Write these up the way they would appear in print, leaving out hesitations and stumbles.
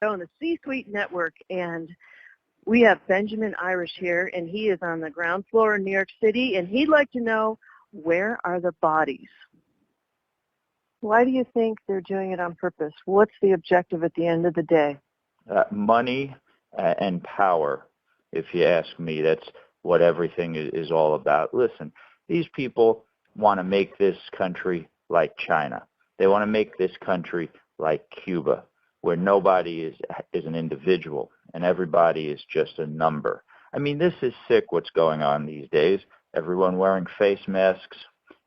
on the C-Suite Network, and we have Benjamin Irish here, and he is on the ground floor in New York City, and he'd like to know, where are the bodies? Why do you think they're doing it on purpose? What's the objective at the end of the day? Money and power, if you ask me. That's what everything is all about. Listen, these people want to make this country like China. They want to make this country like Cuba, where nobody is an individual and everybody is just a number. I mean, this is sick what's going on these days. Everyone wearing face masks.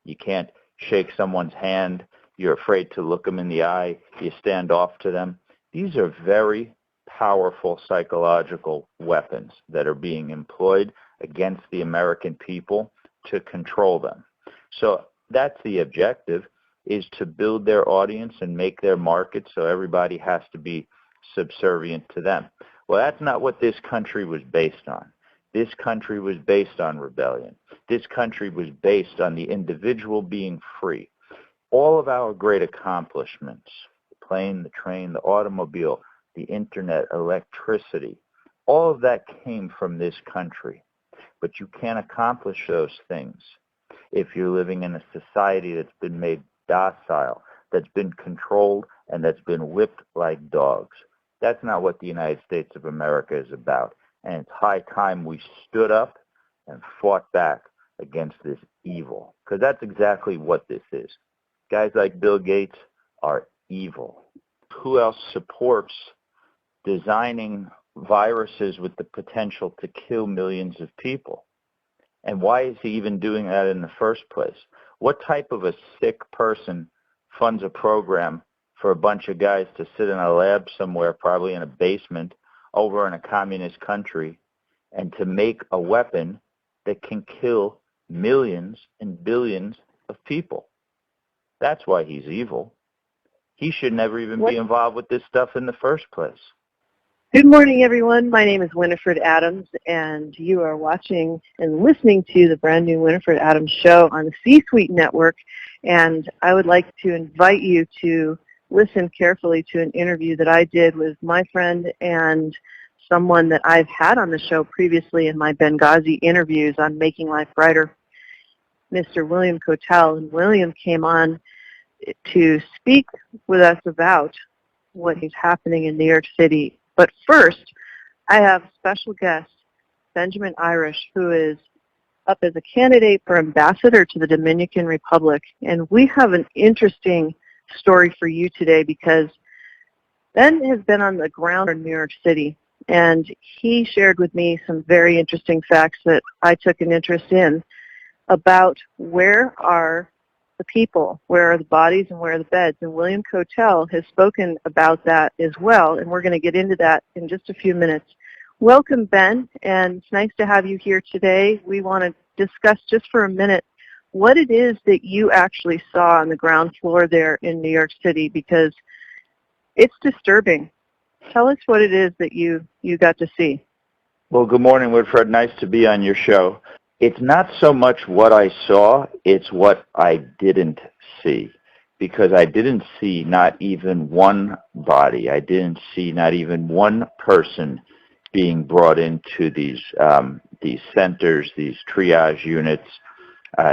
You can't shake someone's hand. You're afraid to look them in the eye. You stand off to them. These are very powerful psychological weapons that are being employed against the American people to control them. So that's the objective, is to build their audience and make their market so everybody has to be subservient to them. Well, that's not what this country was based on. This country was based on rebellion. This country was based on the individual being free. All of our great accomplishments, the plane, the train, the automobile, the internet, electricity, all of that came from this country. But you can't accomplish those things if you're living in a society that's been made docile, that's been controlled, and that's been whipped like dogs. That's not what the United States of America is about. And it's high time we stood up and fought back against this evil, because that's exactly what this is. Guys like Bill Gates are evil. Who else supports designing viruses with the potential to kill millions of people? And why is he even doing that in the first place? What type of a sick person funds a program for a bunch of guys to sit in a lab somewhere, probably in a basement, over in a communist country, and to make a weapon that can kill millions and billions of people? That's why he's evil. He should never even be involved with this stuff in the first place. Good morning, everyone. My name is Winifred Adams, and you are watching and listening to the brand new Winifred Adams show on the C-Suite Network. And I would like to invite you to listen carefully to an interview that I did with my friend and someone that I've had on the show previously in my Benghazi interviews on Making Life Brighter, Mr. William Kotel. And William came on to speak with us about what is happening in New York City. But first, I have special guest, Benjamin Irish, who is up as a candidate for ambassador to the Dominican Republic. And we have an interesting story for you today, because Ben has been on the ground in New York City, and he shared with me some very interesting facts that I took an interest in about where are the people, where are the bodies, and where are the beds. And William Kotel has spoken about that as well, and we're going to get into that in just a few minutes. Welcome, Ben, and it's nice to have you here today. We want to discuss just for a minute what it is that you actually saw on the ground floor there in New York City, because it's disturbing. Tell us what it is that you got to see. Well, good morning, Winifred. Nice to be on your show. It's not so much what I saw, it's what I didn't see, because I didn't see not even one body. I didn't see not even one person being brought into these centers, these triage units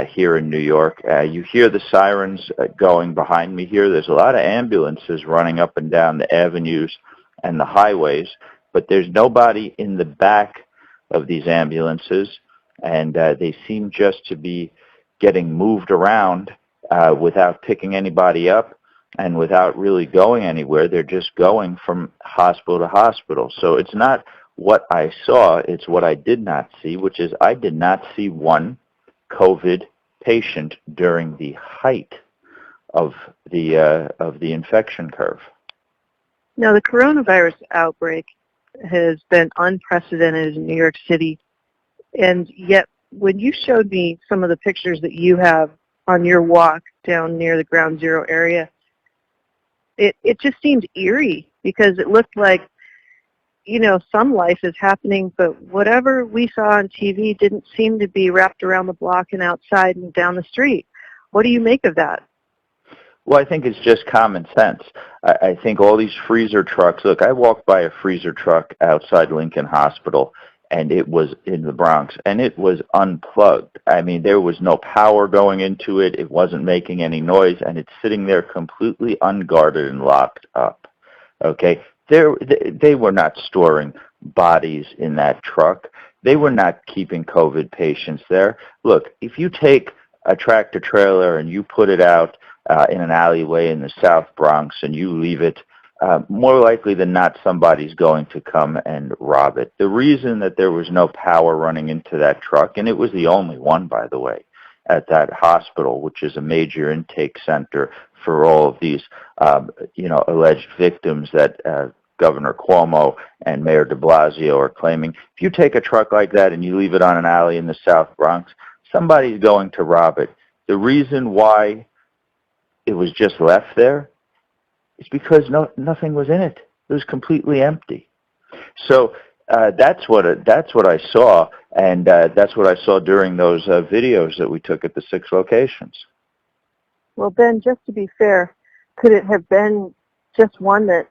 here in New York. You hear the sirens going behind me here. There's a lot of ambulances running up and down the avenues and the highways, but there's nobody in the back of these ambulances. And they seem just to be getting moved around without picking anybody up and without really going anywhere. They're just going from hospital to hospital. So it's not what I saw, it's what I did not see, which is I did not see one COVID patient during the height of the infection curve. Now, the coronavirus outbreak has been unprecedented in New York City. And yet, when you showed me some of the pictures that you have on your walk down near the Ground Zero area, it just seemed eerie, because it looked like, some life is happening, but whatever we saw on TV didn't seem to be wrapped around the block and outside and down the street. What do you make of that? Well, I think it's just common sense. I think all these freezer trucks, look, I walked by a freezer truck outside Lincoln Hospital, and it was in the Bronx, and it was unplugged. I mean, there was no power going into it. It wasn't making any noise, and it's sitting there completely unguarded and locked up. Okay? They were not storing bodies in that truck. They were not keeping COVID patients there. Look, if you take a tractor trailer and you put it out in an alleyway in the South Bronx and you leave it, more likely than not somebody's going to come and rob it. The reason that there was no power running into that truck, and it was the only one, by the way, at that hospital, which is a major intake center for all of these, alleged victims that Governor Cuomo and Mayor de Blasio are claiming. If you take a truck like that and you leave it on an alley in the South Bronx, somebody's going to rob it. The reason why it was just left there is because nothing was in it. It was completely empty. So that's what I saw, and that's what I saw during those videos that we took at the 6 locations. Well, Ben, just to be fair, could it have been just one that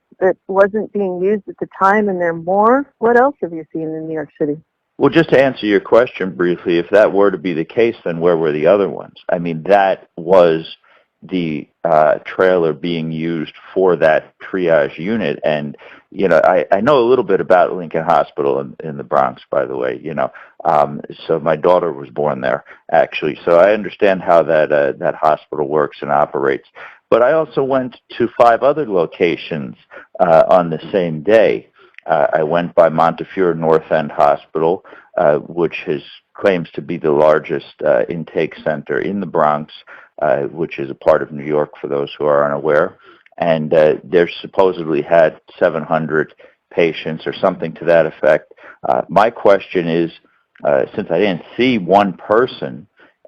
wasn't being used at the time and there are more? What else have you seen in New York City? Well, just to answer your question briefly, if that were to be the case, then where were the other ones? I mean, that was the trailer being used for that triage unit. And, I know a little bit about Lincoln Hospital in the Bronx, by the way, so my daughter was born there, actually. So I understand how that hospital works and operates. But I also went to 5 other locations on the same day. I went by Montefiore North End Hospital, which claims to be the largest intake center in the Bronx, which is a part of New York for those who are unaware. And they supposedly had 700 patients or something to that effect. My question is, since I didn't see one person,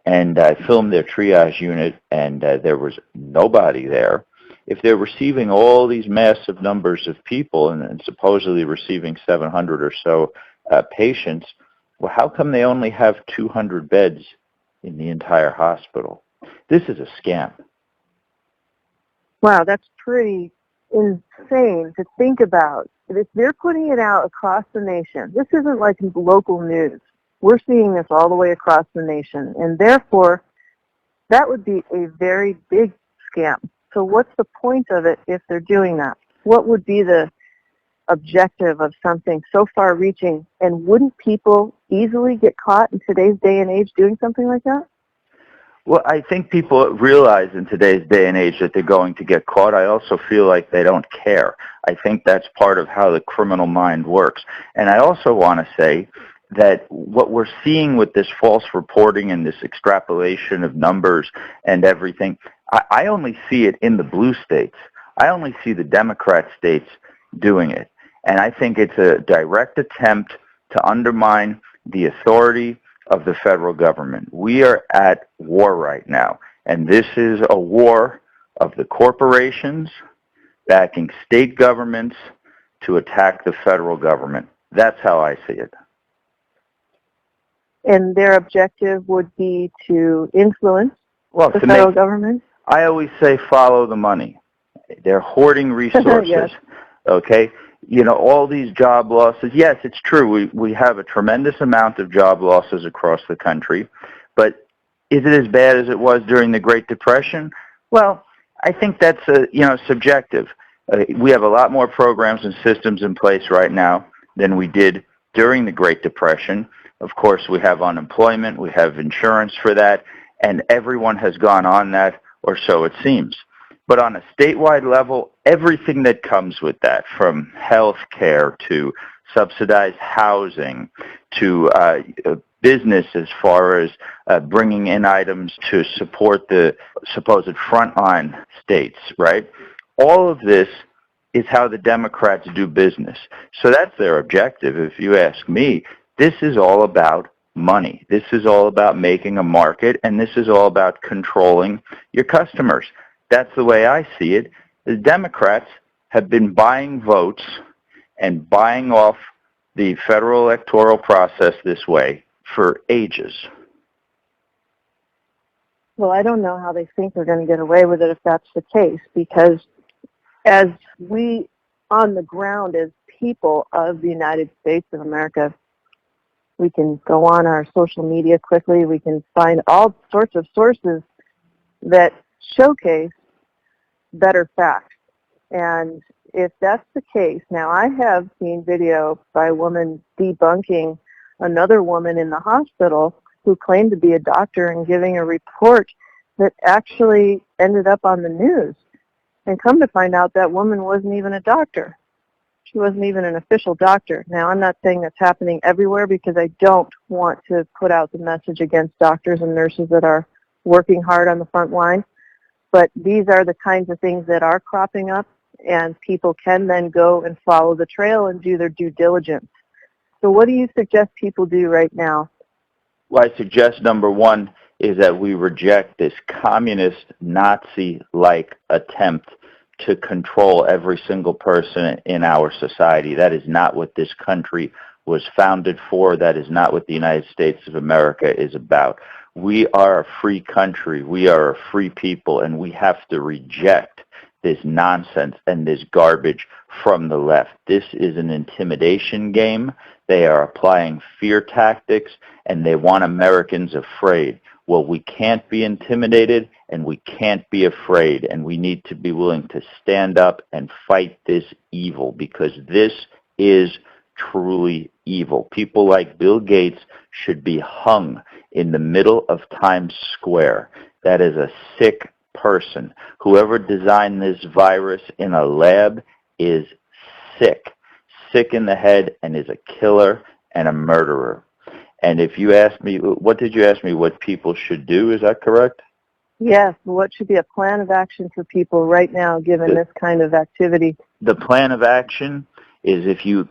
and I filmed their triage unit, and there was nobody there, if they're receiving all these massive numbers of people and supposedly receiving 700 or so patients, well, how come they only have 200 beds in the entire hospital? This is a scam. Wow, that's pretty insane to think about. If they're putting it out across the nation, this isn't like local news. We're seeing this all the way across the nation, and therefore, that would be a very big scam. So what's the point of it if they're doing that? What would be the objective of something so far-reaching, and wouldn't people easily get caught in today's day and age doing something like that? Well, I think people realize in today's day and age that they're going to get caught. I also feel like they don't care. I think that's part of how the criminal mind works. And I also want to say that what we're seeing with this false reporting and this extrapolation of numbers and everything, I only see it in the blue states. I only see the Democrat states doing it. And I think it's a direct attempt to undermine the authority of the federal government. We are at war right now, and this is a war of the corporations backing state governments to attack the federal government. That's how I see it. And their objective would be to influence the federal government? I always say follow the money. They're hoarding resources. Yes. Okay? All these job losses, yes, it's true. We have a tremendous amount of job losses across the country, but is it as bad as it was during the Great Depression? Well, I think that's subjective. We have a lot more programs and systems in place right now than we did during the Great Depression. Of course, we have unemployment, we have insurance for that, and everyone has gone on that, or so it seems. But on a statewide level, everything that comes with that, from health care to subsidized housing to business as far as bringing in items to support the supposed frontline states, right? All of this is how the Democrats do business. So that's their objective. If you ask me, this is all about money. This is all about making a market, and this is all about controlling your customers. That's the way I see it. The Democrats have been buying votes and buying off the federal electoral process this way for ages. Well, I don't know how they think they're going to get away with it if that's the case, because as we on the ground, as people of the United States of America, we can go on our social media quickly. We can find all sorts of sources that showcase better facts. And if that's the case, now I have seen video by a woman debunking another woman in the hospital who claimed to be a doctor and giving a report that actually ended up on the news. And come to find out, that woman wasn't even a doctor. She wasn't even an official doctor. Now, I'm not saying that's happening everywhere, because I don't want to put out the message against doctors and nurses that are working hard on the front line. But these are the kinds of things that are cropping up, and people can then go and follow the trail and do their due diligence. So what do you suggest people do right now? Well, I suggest number one is that we reject this communist, Nazi-like attempt to control every single person in our society. That is not what this country was founded for. That is not what the United States of America is about. We are a free country. We are a free people, and we have to reject this nonsense and this garbage from the left. This is an intimidation game. They are applying fear tactics, and they want Americans afraid. Well, we can't be intimidated, and we can't be afraid, and we need to be willing to stand up and fight this evil, because this is truly evil. People like Bill Gates should be hung in the middle of Times Square. That is a sick person. Whoever designed this virus in a lab is sick in the head, and is a killer and a murderer. And if you ask me, what did you ask me, what people should do? Is that correct? Yes. What should be a plan of action for people right now, given this kind of activity? The plan of action is, if you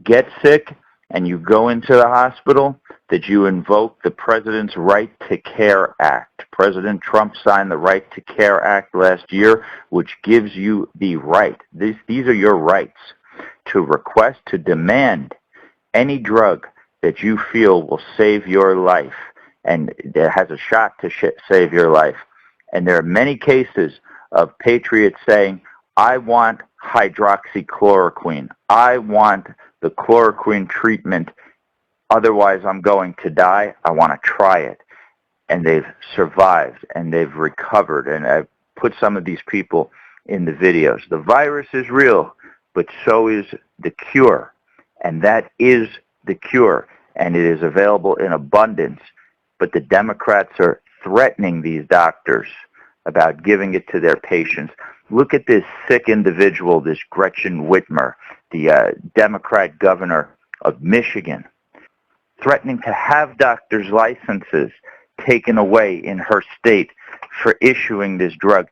get sick and you go into the hospital, that you invoke the President's Right to Care Act. President Trump signed the Right to Care Act last year, which gives you the right. These are your rights to request, to demand any drug that you feel will save your life and that has a shot to save your life. And there are many cases of patriots saying, I want hydroxychloroquine. I want the chloroquine treatment. Otherwise, I'm going to die. I want to try it. And they've survived, and they've recovered. And I've put some of these people in the videos. The virus is real, but so is the cure. And that is the cure. And it is available in abundance. But the Democrats are threatening these doctors about giving it to their patients. Look at this sick individual, this Gretchen Whitmer, the Democrat governor of Michigan, threatening to have doctors' licenses taken away in her state for issuing this drug.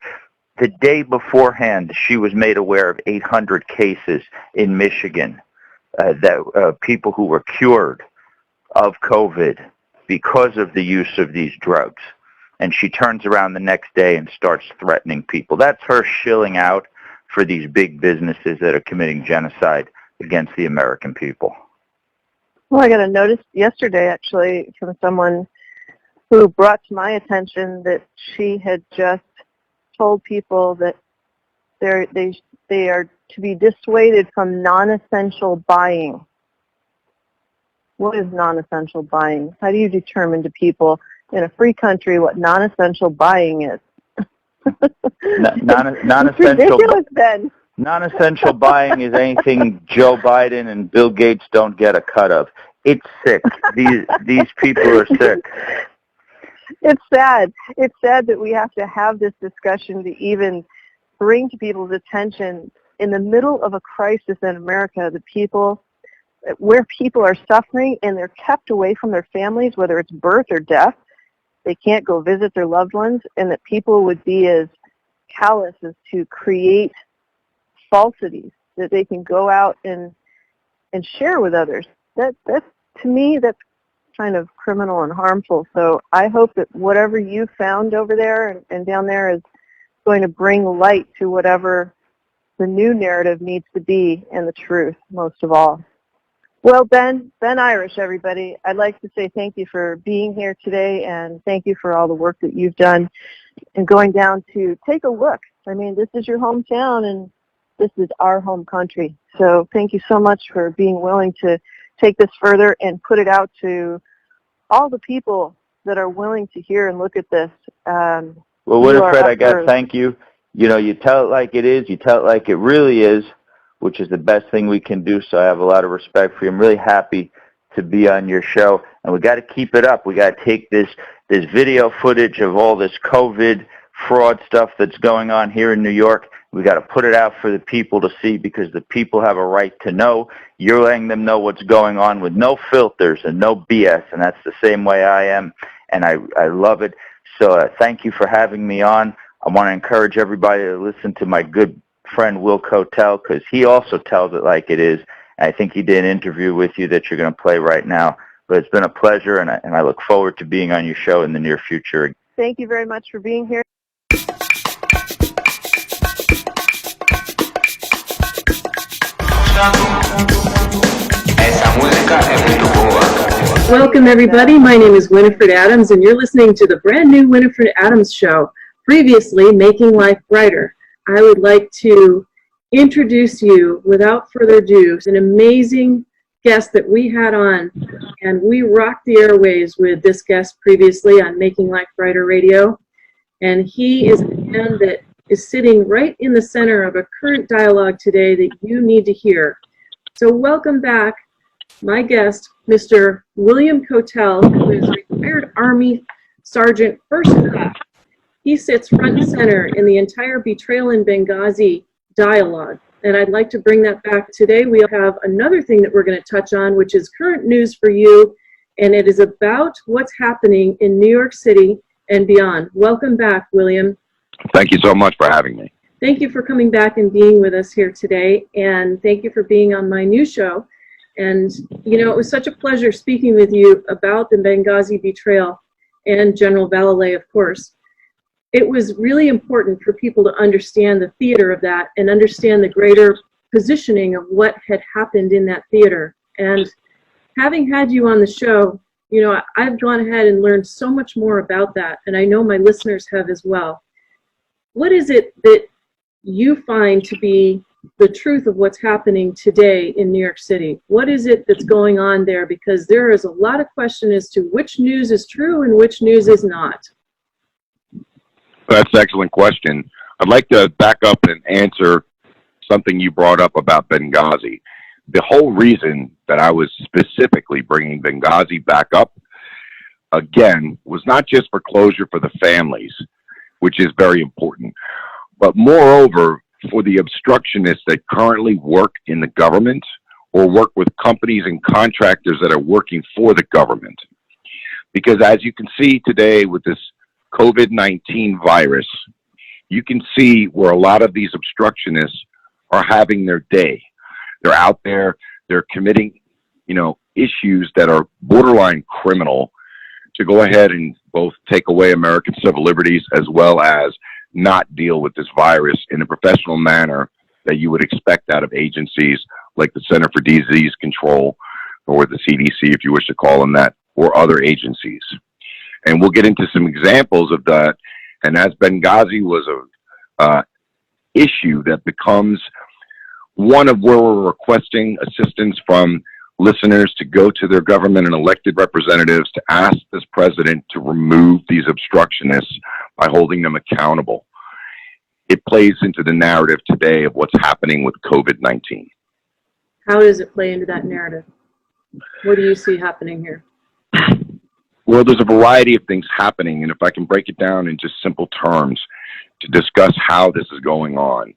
The day beforehand, she was made aware of 800 cases in Michigan, that people who were cured of COVID because of the use of these drugs. And she turns around the next day and starts threatening people. That's her shilling out for these big businesses that are committing genocide against the American people. Well, I got a notice yesterday, actually, from someone who brought to my attention that she had just told people that they are to be dissuaded from non-essential buying. What is non-essential buying? How do you determine to people in a free country what non-essential buying is? Non-essential. Ridiculous, then. Non-essential buying is anything Joe Biden and Bill Gates don't get a cut of. It's sick. These people are sick. It's sad. It's sad that we have to have this discussion to even bring to people's attention, in the middle of a crisis in America, where people are suffering and they're kept away from their families, whether it's birth or death. They can't go visit their loved ones, and that people would be as callous as to create falsities that they can go out and share with others. That's, to me, that's kind of criminal and harmful. So I hope that whatever you found over there and down there is going to bring light to whatever the new narrative needs to be, and the truth, most of all. Well, Ben Irish, everybody, I'd like to say thank you for being here today, and thank you for all the work that you've done and going down to take a look. I mean, this is your hometown, and this is our home country. So thank you so much for being willing to take this further and put it out to all the people that are willing to hear and look at this. Well, Winifred, I got to thank you. You know, you tell it like it is. You tell it like it really is, which is the best thing we can do. So I have a lot of respect for you. I'm really happy to be on your show, and we got to keep it up. We got to take this video footage of all this COVID fraud stuff that's going on here in New York. We got to put it out for the people to see, because the people have a right to know. You're letting them know what's going on with no filters and no BS, and that's the same way I am, and I love it. So thank you for having me on. I want to encourage everybody to listen to my good friend Will Kotel, because he also tells it like it is. And I think he did an interview with you that you're going to play right now. But it's been a pleasure, and I look forward to being on your show in the near future. Thank you very much for being here. Welcome, everybody. My name is Winifred Adams, and you're listening to the brand new Winifred Adams Show, previously Making Life Brighter. I would like to introduce you, without further ado, an amazing guest that we had on, and we rocked the airwaves with this guest previously on Making Life Brighter Radio, and he is a man that is sitting right in the center of a current dialogue today that you need to hear. So welcome back, my guest, Mr. William Kotel, who is a retired Army Sergeant First Class. He sits front and center in the entire Betrayal in Benghazi dialogue, and I'd like to bring that back today. We have another thing that we're going to touch on, which is current news for you, and it is about what's happening in New York City and beyond. Welcome back, William. Thank you so much for having me. Thank you for coming back and being with us here today, and thank you for being on my new show. And, you know, it was such a pleasure speaking with you about the Benghazi betrayal and General Vallely, of course. It was really important for people to understand the theater of that and understand the greater positioning of what had happened in that theater. And having had you on the show, you know, I've gone ahead and learned so much more about that, and I know my listeners have as well. What is it that you find to be the truth of what's happening today in New York City? What is it that's going on there? Because there is a lot of question as to which news is true and which news is not. That's an excellent question. I'd like to back up and answer something you brought up about Benghazi. The whole reason that I was specifically bringing Benghazi back up, again, was not just for closure for the families, which is very important, but moreover, for the obstructionists that currently work in the government or work with companies and contractors that are working for the government. Because as you can see today with this COVID-19 virus, you can see where a lot of these obstructionists are having their day. They're out there, they're committing, you know, issues that are borderline criminal to go ahead and both take away American civil liberties as well as not deal with this virus in a professional manner that you would expect out of agencies like the Center for Disease Control, or the CDC, if you wish to call them that, or other agencies. And we'll get into some examples of that. And as Benghazi was a issue that becomes one of where we're requesting assistance from listeners to go to their government and elected representatives to ask this president to remove these obstructionists by holding them accountable. It plays into the narrative today of what's happening with COVID-19. How does it play into that narrative? What do you see happening here? Well, there's a variety of things happening, and if I can break it down in just simple terms to discuss how this is going on.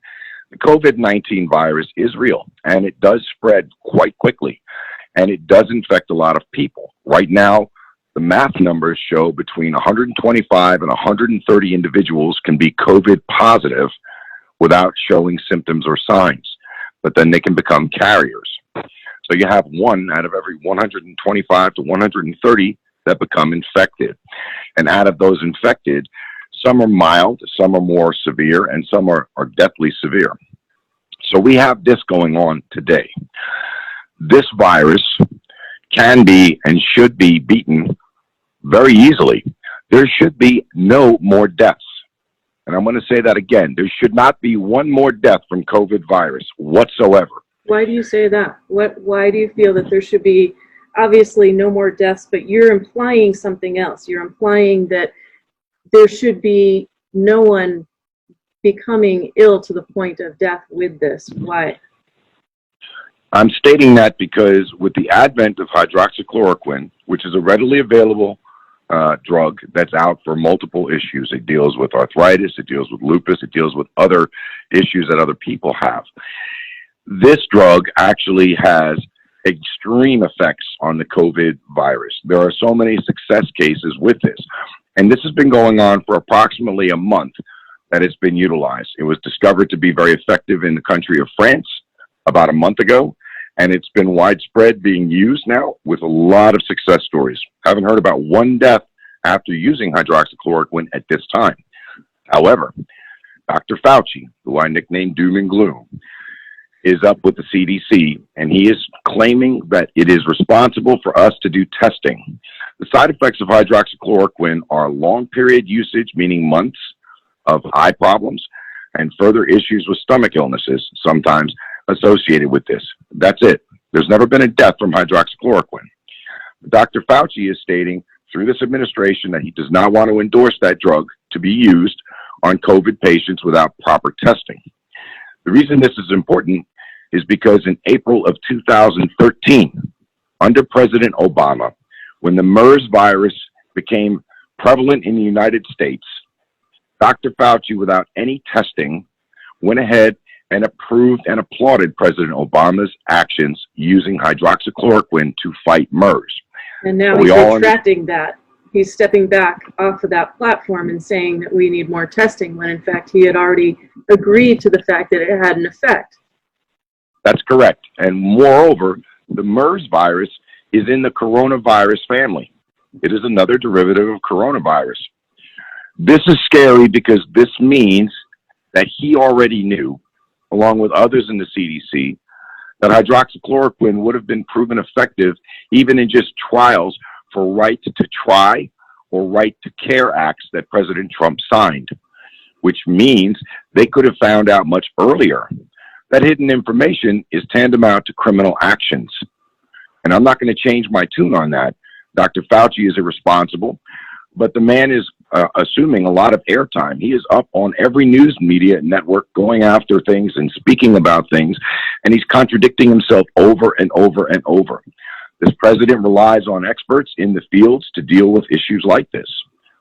The COVID-19 virus is real, and it does spread quite quickly, and it does infect a lot of people. Right now, the math numbers show between 125 and 130 individuals can be COVID positive without showing symptoms or signs, but then they can become carriers. So you have one out of every 125 to 130 that become infected. And out of those infected, some are mild, some are more severe, and some are deathly severe. So we have this going on today. this virus can be and should be beaten very easily. There should be no more deaths. And I'm going to say that again. There should not be one more death from COVID virus whatsoever. Why do you say that? Why do you feel that there should be obviously no more deaths, but you're implying something else? You're implying that there should be no one becoming ill to the point of death with this. Why? I'm stating that because with the advent of hydroxychloroquine, which is a readily available drug that's out for multiple issues. It deals with arthritis, it deals with lupus, it deals with other issues that other people have. This drug actually has extreme effects on the COVID virus. There are so many success cases with this. And this has been going on for approximately a month that it's been utilized. It was discovered to be very effective in the country of France about a month ago. And it's been widespread being used now with a lot of success stories. I haven't heard about one death after using hydroxychloroquine at this time. However, Dr. Fauci, who I nicknamed Doom and Gloom, is up with the CDC, and he is claiming that it is responsible for us to do testing. The side effects of hydroxychloroquine are long period usage, meaning months of eye problems, and further issues with stomach illnesses, sometimes associated with this. That's it. There's never been a death from hydroxychloroquine. Dr. Fauci is stating through this administration that he does not want to endorse that drug to be used on COVID patients without proper testing. The reason this is important is because in April of 2013, under President Obama, when the MERS virus became prevalent in the United States, Dr. Fauci, without any testing, went ahead and approved and applauded President Obama's actions using hydroxychloroquine to fight MERS. And now he's retracting that. He's stepping back off of that platform and saying that we need more testing, when in fact he had already agreed to the fact that it had an effect. That's correct. And moreover, the MERS virus is in the coronavirus family. It is another derivative of coronavirus. This is scary because this means that he already knew, along with others in the CDC, that hydroxychloroquine would have been proven effective even in just trials for right to try or right to care acts that President Trump signed, which means they could have found out much earlier. That hidden information is tantamount to criminal actions. And I'm not going to change my tune on that. Dr. Fauci is irresponsible, but the man is assuming a lot of airtime. He is up on every news media network going after things and speaking about things, and he's contradicting himself over and over and over. This president relies on experts in the fields to deal with issues like this.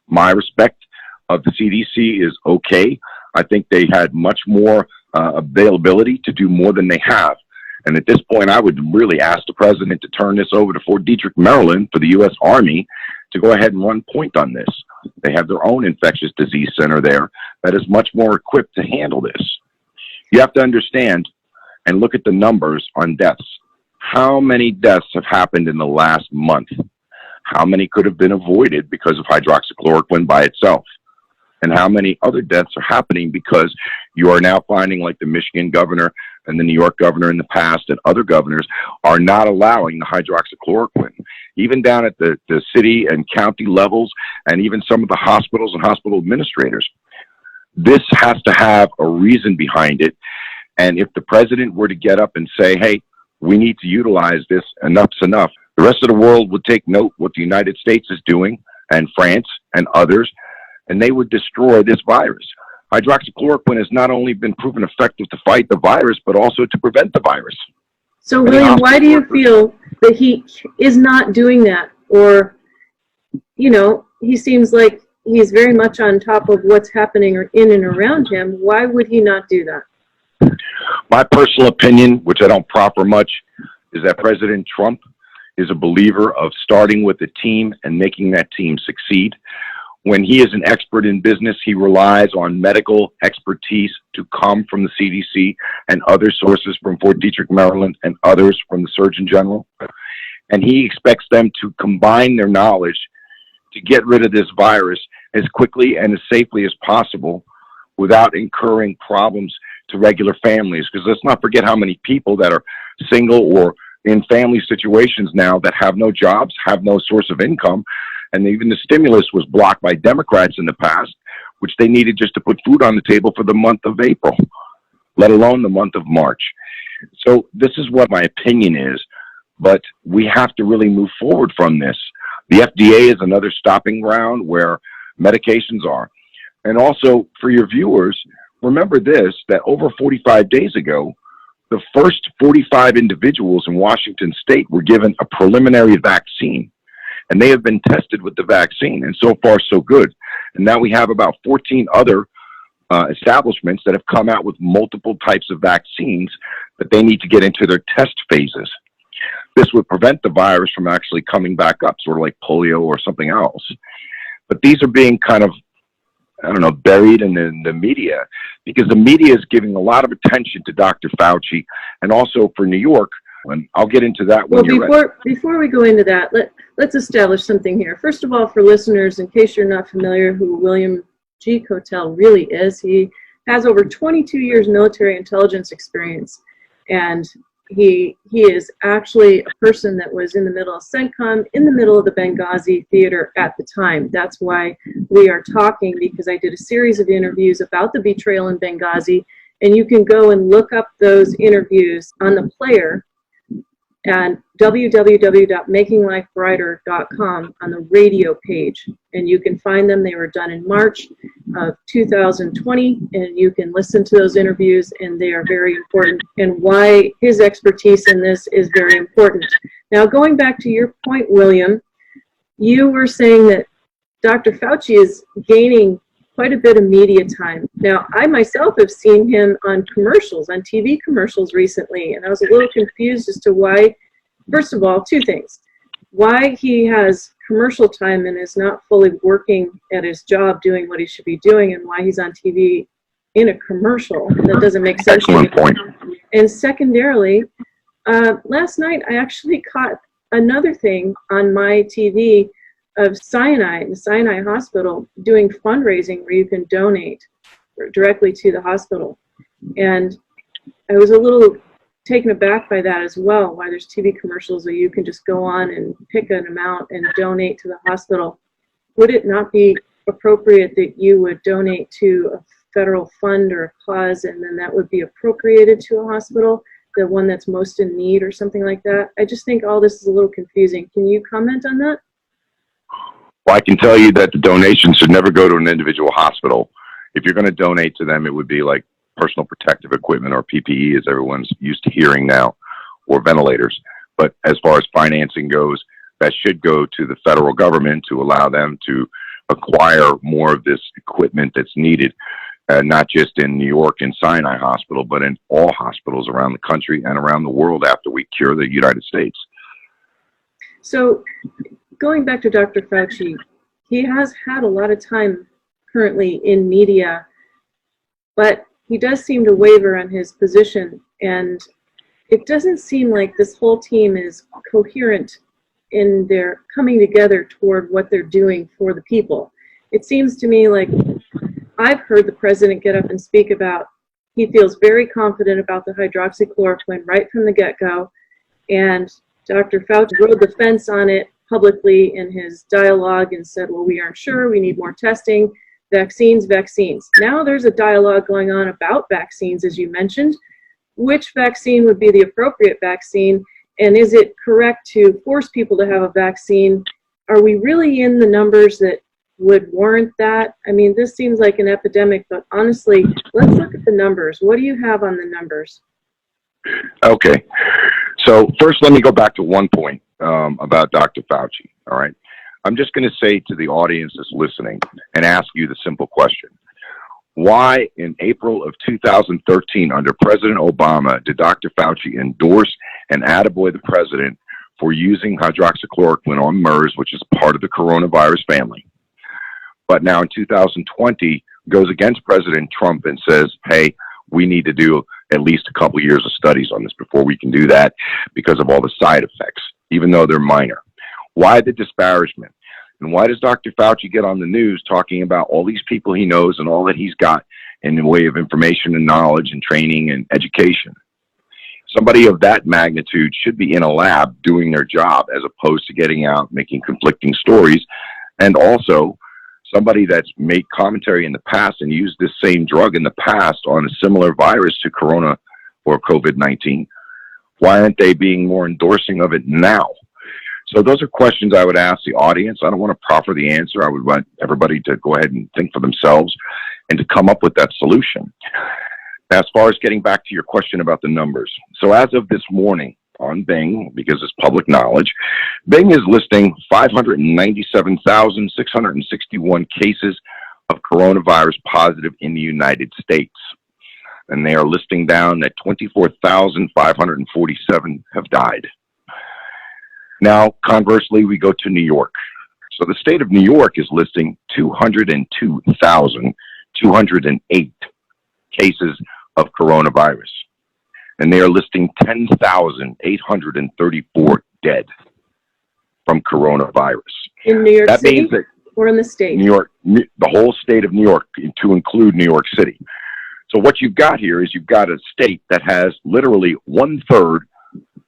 My respect of the CDC is okay. I think they had much more availability to do more than they have. And at this point, I would really ask the president to turn this over to Fort Detrick, Maryland, for the U.S. Army to go ahead and run point on this. They have their own infectious disease center there that is much more equipped to handle this. You have to understand and look at the numbers on deaths. How many deaths have happened in the last month? How many could have been avoided because of hydroxychloroquine by itself? And how many other deaths are happening because you are now finding, like the Michigan governor and the New York governor in the past and other governors are not allowing the hydroxychloroquine, even down at the city and county levels, and even some of the hospitals and hospital administrators. This has to have a reason behind it. And if the president were to get up and say, hey, we need to utilize this, enough's enough, the rest of the world would take note what the United States is doing, and France and others, and they would destroy this virus. Hydroxychloroquine has not only been proven effective to fight the virus, but also to prevent the virus. So, William, why do you feel that he is not doing that? Or, you know, he seems like he's very much on top of what's happening in and around him. Why would he not do that? My personal opinion, which I don't proffer much, is that President Trump is a believer of starting with a team and making that team succeed. When he is an expert in business, he relies on medical expertise to come from the CDC and other sources from Fort Detrick, Maryland, and others from the Surgeon General. And he expects them to combine their knowledge to get rid of this virus as quickly and as safely as possible without incurring problems to regular families. Because let's not forget how many people that are single or in family situations now that have no jobs, have no source of income, and even the stimulus was blocked by Democrats in the past, which they needed just to put food on the table for the month of April, let alone the month of March. So this is what my opinion is, but we have to really move forward from this. The FDA is another stopping ground where medications are. And also, for your viewers, remember this, that over 45 days ago, the first 45 individuals in Washington state were given a preliminary vaccine, and they have been tested with the vaccine, and so far so good. And now we have about 14 other establishments that have come out with multiple types of vaccines that they need to get into their test phases. This would prevent the virus from actually coming back up, sort of like polio or something else. But these are being kind of, I don't know, buried in the media, because the media is giving a lot of attention to Dr. Fauci, and also for New York. And I'll get into that when you're ready. Before we go into that, let's establish something here. First of all, for listeners, in case you're not familiar who William G. Kotel really is, he has over 22 years military intelligence experience, and he is actually a person that was in the middle of CENTCOM, in the middle of the Benghazi theater at the time. That's why we are talking, because I did a series of interviews about the betrayal in Benghazi, and you can go and look up those interviews on the player at www.makinglifebrighter.com on the radio page, and you can find them. They were done in March of 2020, and you can listen to those interviews, and they are very important, and why his expertise in this is very important. Now, going back to your point, William, you were saying that Dr. Fauci is gaining quite a bit of media time. Now, I myself have seen him on commercials, on TV commercials recently, and I was a little confused as to why. First of all, two things. Why he has commercial time and is not fully working at his job doing what he should be doing, and why he's on TV in a commercial. That doesn't make sense. Excellent point. And secondarily, last night I actually caught another thing on my TV of Sinai, the Sinai Hospital, doing fundraising where you can donate directly to the hospital. And I was a little taken aback by that as well, why there's TV commercials where you can just go on and pick an amount and donate to the hospital. Would it not be appropriate that you would donate to a federal fund or a cause, and then that would be appropriated to a hospital, the one that's most in need or something like that? I just think all this is a little confusing. Can you comment on that? Well, I can tell you that the donation should never go to an individual hospital. If you're going to donate to them, it would be like personal protective equipment, or PPE, as everyone's used to hearing now, or ventilators. But as far as financing goes, that should go to the federal government to allow them to acquire more of this equipment that's needed, not just in New York and Sinai Hospital, but in all hospitals around the country and around the world after we cure the United States. So, going back to Dr. Fauci, he has had a lot of time currently in media, but he does seem to waver on his position, and it doesn't seem like this whole team is coherent in their coming together toward what they're doing for the people. It seems to me like I've heard the president get up and speak about he feels very confident about the hydroxychloroquine right from the get-go, and Dr. Fauci rode the fence on it publicly in his dialogue and said, well, we aren't sure, we need more testing, vaccines. Now there's a dialogue going on about vaccines, as you mentioned. Which vaccine would be the appropriate vaccine, and is it correct to force people to have a vaccine? Are we really in the numbers that would warrant that? I mean, this seems like an epidemic, but honestly, let's look at the numbers. What do you have on the numbers? Okay. So first, let me go back to one point about Dr. Fauci, all right? I'm just going to say to the audience that's listening and ask you the simple question. Why in April of 2013, under President Obama, did Dr. Fauci endorse and attaboy the president for using hydroxychloroquine on MERS, which is part of the coronavirus family? But now in 2020, goes against President Trump and says, hey, we need to do at least a couple years of studies on this before we can do that because of all the side effects, even though they're minor. Why the disparagement? And why does Dr. Fauci get on the news talking about all these people he knows and all that he's got in the way of information and knowledge and training and education? Somebody of that magnitude should be in a lab doing their job as opposed to getting out making conflicting stories. And also, somebody that's made commentary in the past and used this same drug in the past on a similar virus to corona or COVID-19, why aren't they being more endorsing of it now? So those are questions I would ask the audience. I don't want to proffer the answer. I would want everybody to go ahead and think for themselves and to come up with that solution. As far as getting back to your question about the numbers. So as of this morning on Bing, because it's public knowledge, Bing is listing 597,661 cases of coronavirus positive in the United States. And they are listing down that 24,547 have died. Now, conversely, we go to New York. So the state of New York is listing 202,208 cases of coronavirus. And they are listing 10,834 dead from coronavirus. In New York City? That means that or in the state? New York, the whole state of New York, to include New York City. So what you've got here is you've got a state that has literally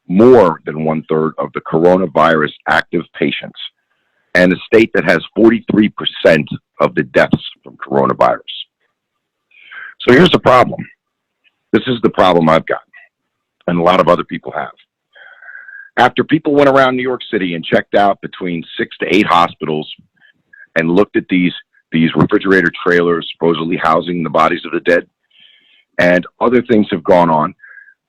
more than one third of the coronavirus active patients, and a state that has 43% of the deaths from coronavirus. So here's the problem. This is the problem I've got, and a lot of other people have. After people went around New York City and checked out between 6 to 8 hospitals and looked at these refrigerator trailers supposedly housing the bodies of the dead, and other things have gone on,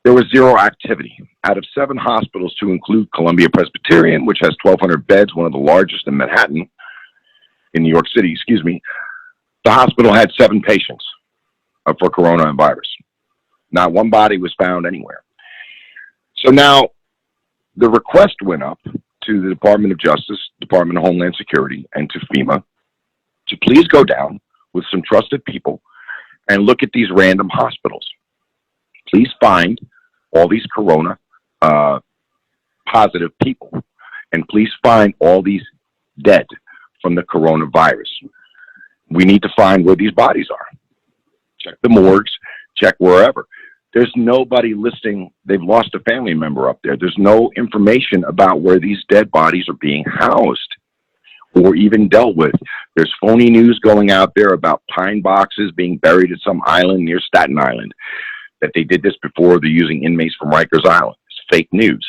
there was zero activity. Out of 7 hospitals, to include Columbia Presbyterian, which has 1,200 beds, one of the largest in Manhattan, in New York City, excuse me, the hospital had 7 patients for coronavirus. Not one body was found anywhere. So now the request went up to the Department of Justice, Department of Homeland Security, and to FEMA to please go down with some trusted people and look at these random hospitals. Please find all these corona positive people, and please find all these dead from the coronavirus. We need to find where these bodies are. Check the morgues, check wherever. There's nobody listing, they've lost a family member up there. There's no information about where these dead bodies are being housed or even dealt with. There's phony news going out there about pine boxes being buried at some island near Staten Island, that they did this before. They're using inmates from Rikers Island. It's fake news.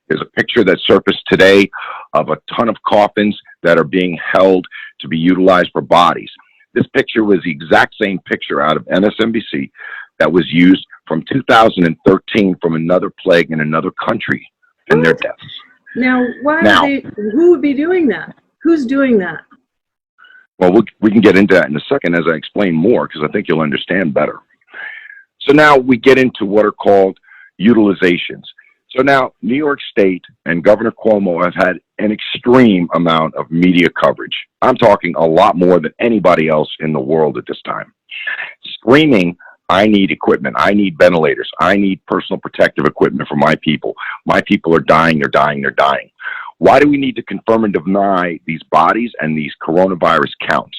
There's a picture that surfaced today of a ton of coffins that are being held to be utilized for bodies. This picture was the exact same picture out of MSNBC that was used from 2013 from another plague in another country and their deaths. Now, who would be doing that? Who's doing that? Well, we can get into that in a second as I explain more, because I think you'll understand better. So now we get into what are called utilizations. So now New York State and Governor Cuomo have had an extreme amount of media coverage. I'm talking a lot more than anybody else in the world at this time. Screaming, I need equipment. I need ventilators. I need personal protective equipment for my people. My people are dying. They're dying. They're dying. Why do we need to confirm and deny these bodies and these coronavirus counts?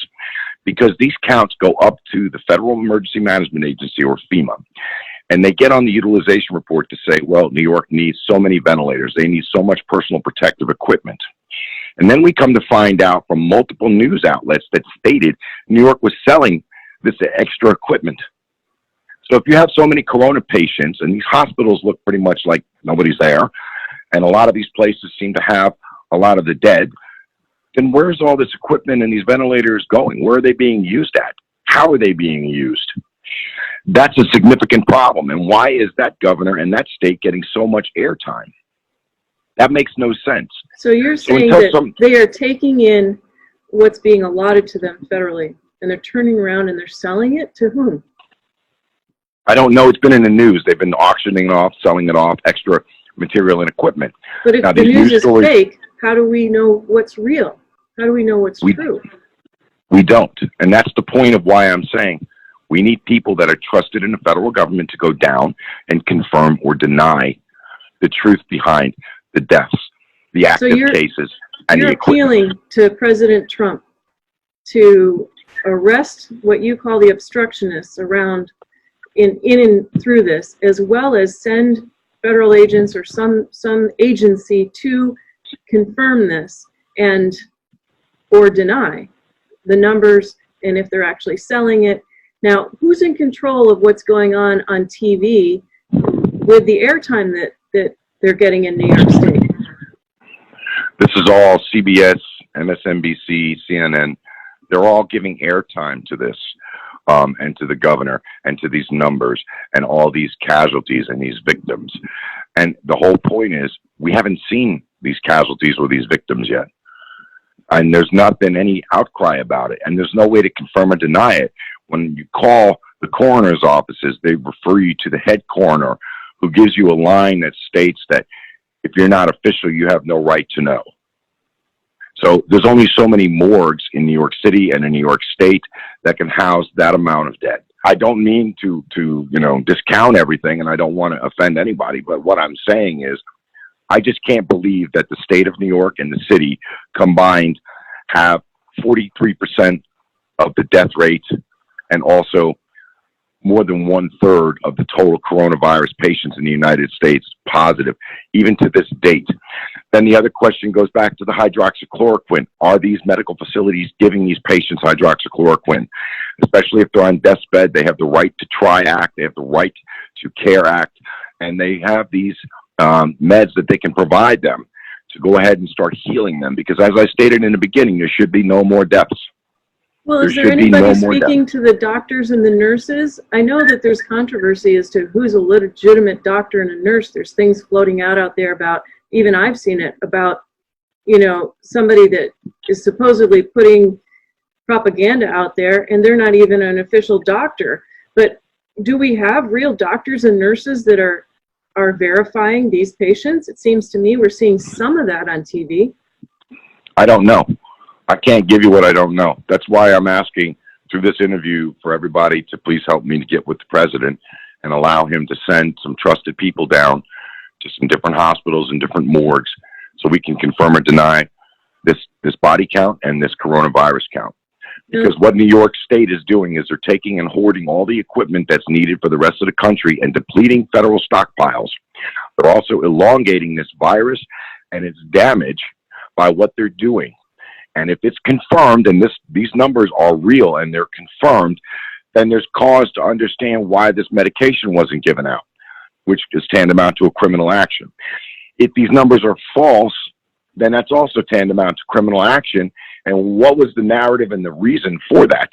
Because these counts go up to the Federal Emergency Management Agency, or FEMA, and they get on the utilization report to say, well, New York needs so many ventilators. They need so much personal protective equipment. And then we come to find out from multiple news outlets that stated New York was selling this extra equipment. So if you have so many corona patients, and these hospitals look pretty much like nobody's there, and a lot of these places seem to have a lot of the dead, then where's all this equipment and these ventilators going? Where are they being used at? How are they being used? That's a significant problem. And why is that governor and that state getting so much airtime? That makes no sense. So you're saying that they are taking in what's being allotted to them federally, and they're turning around and they're selling it to whom? I don't know. It's been in the news. They've been auctioning it off, selling it off, extra material and equipment. But if the news is fake, how do we know what's real? How do we know what's true? We don't. And that's the point of why I'm saying we need people that are trusted in the federal government to go down and confirm or deny the truth behind the deaths, the active cases, and the equipment. You're appealing to President Trump to arrest what you call the obstructionists around in and through this, as well as send federal agents or some agency to confirm this and or deny the numbers and if they're actually selling it. Now, who's in control of what's going on TV with the airtime that they're getting in New York State? This is all CBS, MSNBC, CNN. They're all giving airtime to this, and to the governor, and to these numbers, and all these casualties and these victims. And the whole point is, we haven't seen these casualties or these victims yet. And there's not been any outcry about it. And there's no way to confirm or deny it. When you call the coroner's offices, they refer you to the head coroner, who gives you a line that states that if you're not official, you have no right to know. So there's only so many morgues in New York City and in New York State that can house that amount of dead. I don't mean to discount everything, and I don't want to offend anybody, but what I'm saying is I just can't believe that the state of New York and the city combined have 43% of the death rate and also more than 1/3 of the total coronavirus patients in the United States positive, even to this date. Then the other question goes back to the hydroxychloroquine. Are these medical facilities giving these patients hydroxychloroquine? Especially if they're on death's bed, they have the right to TRY Act, they have the right to CARE Act, and they have these meds that they can provide them to go ahead and start healing them. Because as I stated in the beginning, there should be no more deaths. Well, is there anybody speaking to the doctors and the nurses? I know that there's controversy as to who's a legitimate doctor and a nurse. There's things floating out there about, even I've seen it, about, somebody that is supposedly putting propaganda out there, and they're not even an official doctor. But do we have real doctors and nurses that are verifying these patients? It seems to me we're seeing some of that on TV. I don't know. I can't give you what I don't know. That's why I'm asking through this interview for everybody to please help me to get with the president and allow him to send some trusted people down to some different hospitals and different morgues so we can confirm or deny this body count and this coronavirus count. Because what New York State is doing is they're taking and hoarding all the equipment that's needed for the rest of the country and depleting federal stockpiles. They're also elongating this virus and its damage by what they're doing. And if it's confirmed, and these numbers are real and they're confirmed, then there's cause to understand why this medication wasn't given out, which is tantamount to a criminal action. If these numbers are false, then that's also tantamount to criminal action. And what was the narrative and the reason for that?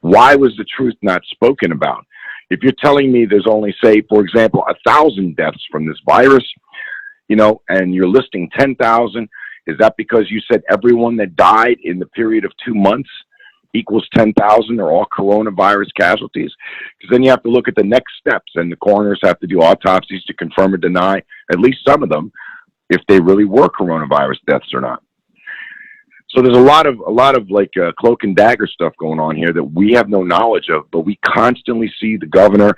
Why was the truth not spoken about? If you're telling me there's only, say, for example, 1,000 deaths from this virus, and you're listing 10,000, is that because you said everyone that died in the period of 2 months equals 10,000 are all coronavirus casualties? Because then you have to look at the next steps, and the coroners have to do autopsies to confirm or deny at least some of them if they really were coronavirus deaths or not. So there's a lot of like cloak and dagger stuff going on here that we have no knowledge of, but we constantly see the governor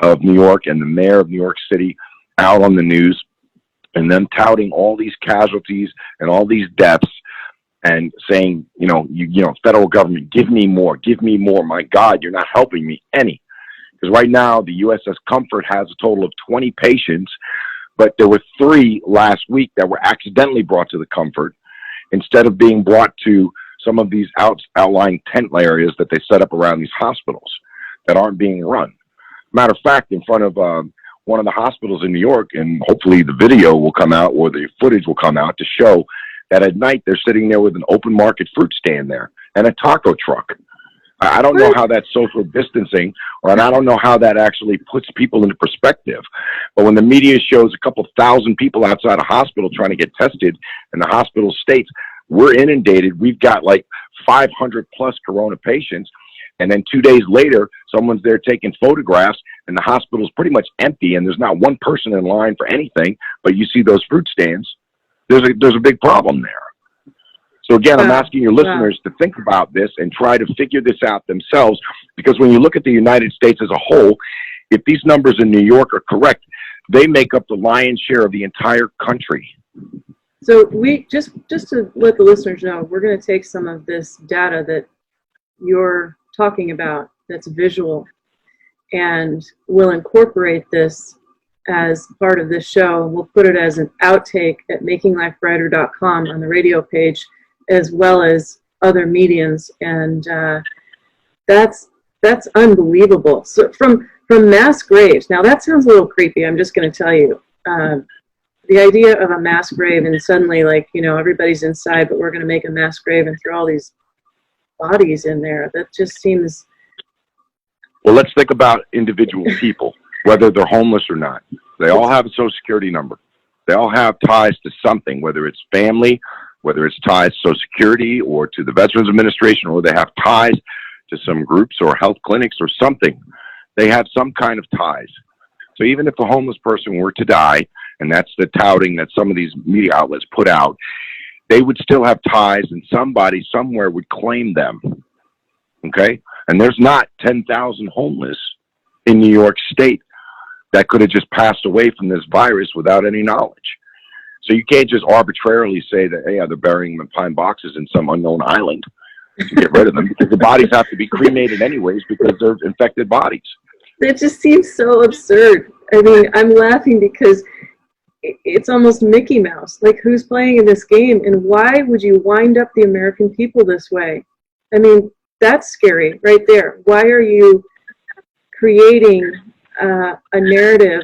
of New York and the mayor of New York City out on the news, and them touting all these casualties and all these deaths and saying, federal government, give me more. My God, you're not helping me any. Because right now, the USS Comfort has a total of 20 patients, but there were 3 last week that were accidentally brought to the Comfort instead of being brought to some of these outlying tent areas that they set up around these hospitals that aren't being run. Matter of fact, in front of one of the hospitals in New York, and hopefully the video will come out or the footage will come out to show that at night they're sitting there with an open market fruit stand there and a taco truck. I don't know how that's social distancing, and I don't know how that actually puts people into perspective. But when the media shows a couple thousand people outside a hospital trying to get tested, and the hospital states, we're inundated, we've got like 500 plus corona patients, and then 2 days later, someone's there taking photographs, and the hospital's pretty much empty, and there's not one person in line for anything, but you see those fruit stands, there's a big problem there. So again, I'm asking your listeners to think about this and try to figure this out themselves, because when you look at the United States as a whole, if these numbers in New York are correct, they make up the lion's share of the entire country. So we just to let the listeners know, we're going to take some of this data that you're talking about that's visual, and we'll incorporate this as part of this show. We'll put it as an outtake at makinglifebrighter.com on the radio page, as well as other mediums, and that's unbelievable. So from mass graves, now that sounds a little creepy, I'm just going to tell you. The idea of a mass grave and suddenly, like, you know, everybody's inside, but we're going to make a mass grave and throw all these bodies in there, that just seems... Well, let's think about individual people, whether they're homeless or not. They all have a Social Security number. They all have ties to something, whether it's family, whether it's ties to Social Security or to the Veterans Administration, or they have ties to some groups or health clinics or something. They have some kind of ties. So even if a homeless person were to die, and that's the touting that some of these media outlets put out, they would still have ties, and somebody somewhere would claim them. Okay? And there's not 10,000 homeless in New York State that could have just passed away from this virus without any knowledge. So you can't just arbitrarily say that, hey, they're burying them in pine boxes in some unknown island to get rid of them, because the bodies have to be cremated anyways because they're infected bodies. It just seems so absurd. I mean, I'm laughing because it's almost Mickey Mouse. Like, who's playing in this game, and why would you wind up the American people this way? I mean, that's scary right there. Why are you creating a narrative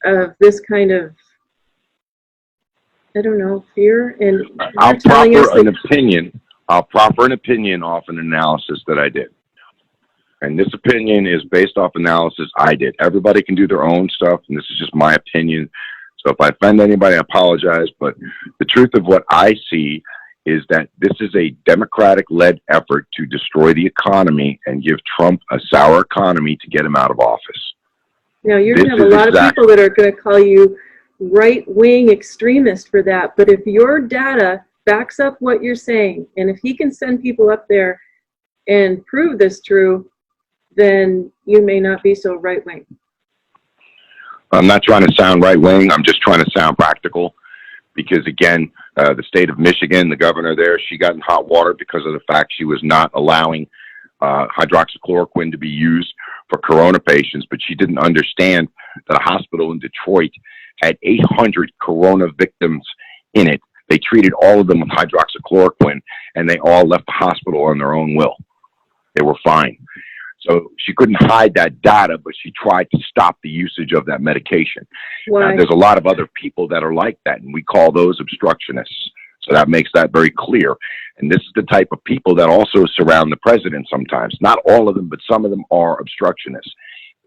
of this kind of, I don't know, fear? And I'll proffer an opinion off an analysis that I did. And this opinion is based off analysis I did. Everybody can do their own stuff, and this is just my opinion. So if I offend anybody, I apologize. But the truth of what I see is that this is a Democratic-led effort to destroy the economy and give Trump a sour economy to get him out of office. Now, you're going to have a lot of people that are going to call you right-wing extremist for that. But if your data backs up what you're saying, and if he can send people up there and prove this true, then you may not be so right-wing. I'm not trying to sound right-wing. I'm just trying to sound practical. Because, again, the state of Michigan, the governor there, she got in hot water because of the fact she was not allowing hydroxychloroquine to be used for corona patients. But she didn't understand that a hospital in Detroit had 800 corona victims in it. They treated all of them with hydroxychloroquine, and they all left the hospital on their own will. They were fine. So she couldn't hide that data, but she tried to stop the usage of that medication. There's a lot of other people that are like that, and we call those obstructionists. So that makes that very clear. And this is the type of people that also surround the president sometimes. Not all of them, but some of them are obstructionists.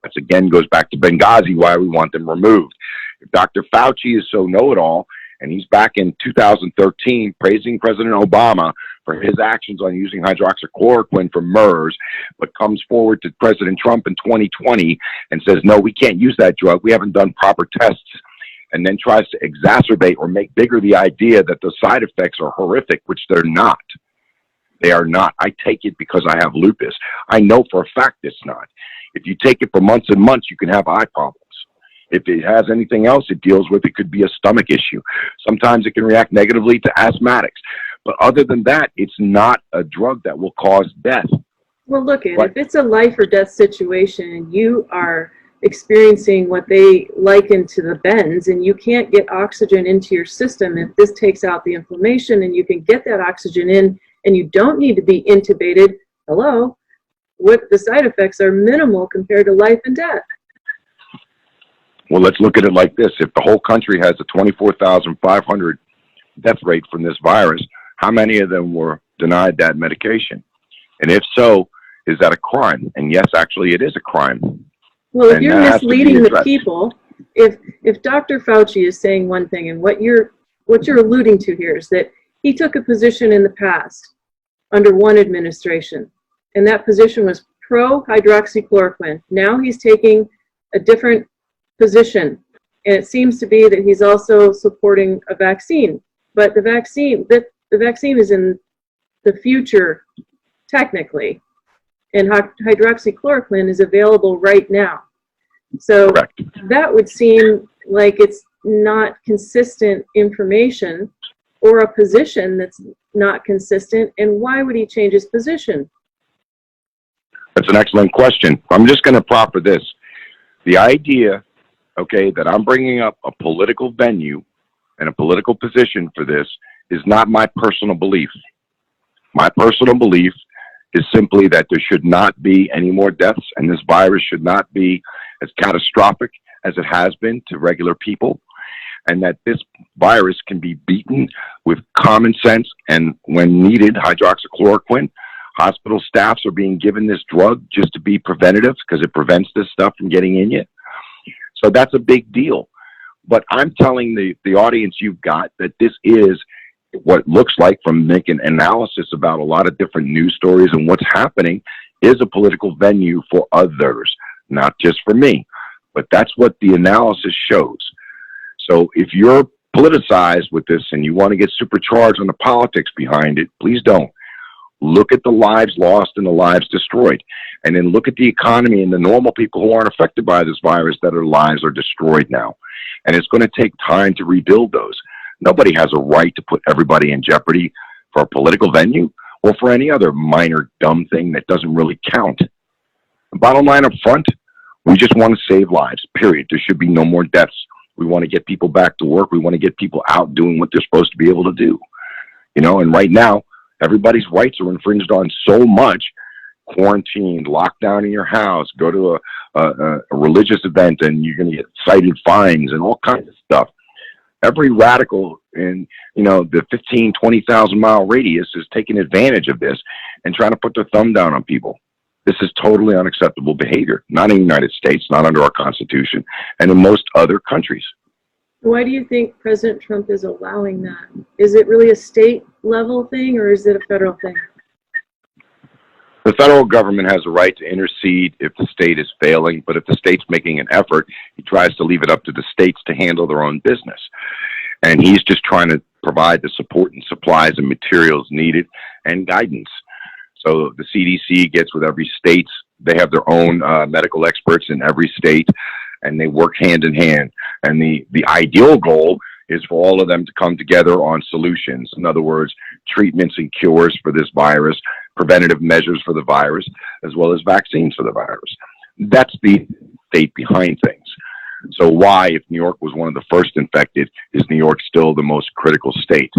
That again goes back to Benghazi, why we want them removed. If Dr. Fauci is so know-it-all, and he's back in 2013 praising President Obama for his actions on using hydroxychloroquine for MERS, but comes forward to President Trump in 2020 and says, no, we can't use that drug. We haven't done proper tests, and then tries to exacerbate or make bigger the idea that the side effects are horrific, which they're not. They are not. I take it because I have lupus. I know for a fact it's not. If you take it for months and months, you can have eye problems. If it has anything else it deals with, it could be a stomach issue. Sometimes it can react negatively to asthmatics. But other than that, it's not a drug that will cause death. Well, look, if it's a life or death situation and you are experiencing what they liken to the bends and you can't get oxygen into your system, if this takes out the inflammation and you can get that oxygen in and you don't need to be intubated, hello, what the side effects are minimal compared to life and death. Well, let's look at it like this. If the whole country has a 24,500 death rate from this virus, how many of them were denied that medication? And if so, is that a crime? And yes, actually, it is a crime. Well, if you're misleading the people, if Dr. Fauci is saying one thing, and what you're alluding to here is that he took a position in the past under one administration, and that position was pro-hydroxychloroquine. Now he's taking a different position, and it seems to be that he's also supporting a vaccine. But the vaccine is in the future, technically, and hydroxychloroquine is available right now. So Correct. That would seem like it's not consistent information or a position that's not consistent. And why would he change his position? That's an excellent question. I'm just going to proffer this. The idea okay, that I'm bringing up a political venue and a political position for this is not my personal belief. My personal belief is simply that there should not be any more deaths, and this virus should not be as catastrophic as it has been to regular people, and that this virus can be beaten with common sense and, when needed, hydroxychloroquine. Hospital staffs are being given this drug just to be preventative because it prevents this stuff from getting in you. So that's a big deal. But I'm telling the audience you've got that this is what looks like, from making analysis about a lot of different news stories and what's happening, is a political venue for others, not just for me. But that's what the analysis shows. So if you're politicized with this and you want to get supercharged on the politics behind it, please don't. Look at the lives lost and the lives destroyed. And then look at the economy and the normal people who aren't affected by this virus, that their lives are destroyed now. And it's going to take time to rebuild those. Nobody has a right to put everybody in jeopardy for a political venue or for any other minor dumb thing that doesn't really count. The bottom line up front, we just want to save lives, period. There should be no more deaths. We want to get people back to work. We want to get people out doing what they're supposed to be able to do. You know, and right now, everybody's rights are infringed on so much. Quarantined, locked down in your house, go to a religious event and you're going to get cited fines and all kinds of stuff. Every radical in, you know, the 15, 20,000 mile radius is taking advantage of this and trying to put their thumb down on people. This is totally unacceptable behavior, not in the United States, not under our Constitution, and in most other countries. Why do you think President Trump is allowing that? Is it really a state level thing, or is it a federal thing? The federal government has a right to intercede if the state is failing, but if the state's making an effort, he tries to leave it up to the states to handle their own business. And he's just trying to provide the support and supplies and materials needed and guidance. So the CDC gets with every state. They have their own medical experts in every state, and they work hand in hand. And the ideal goal is for all of them to come together on solutions. In other words, treatments and cures for this virus, preventative measures for the virus, as well as vaccines for the virus. That's the state behind things. So why, if New York was one of the first infected, is New York still the most critical state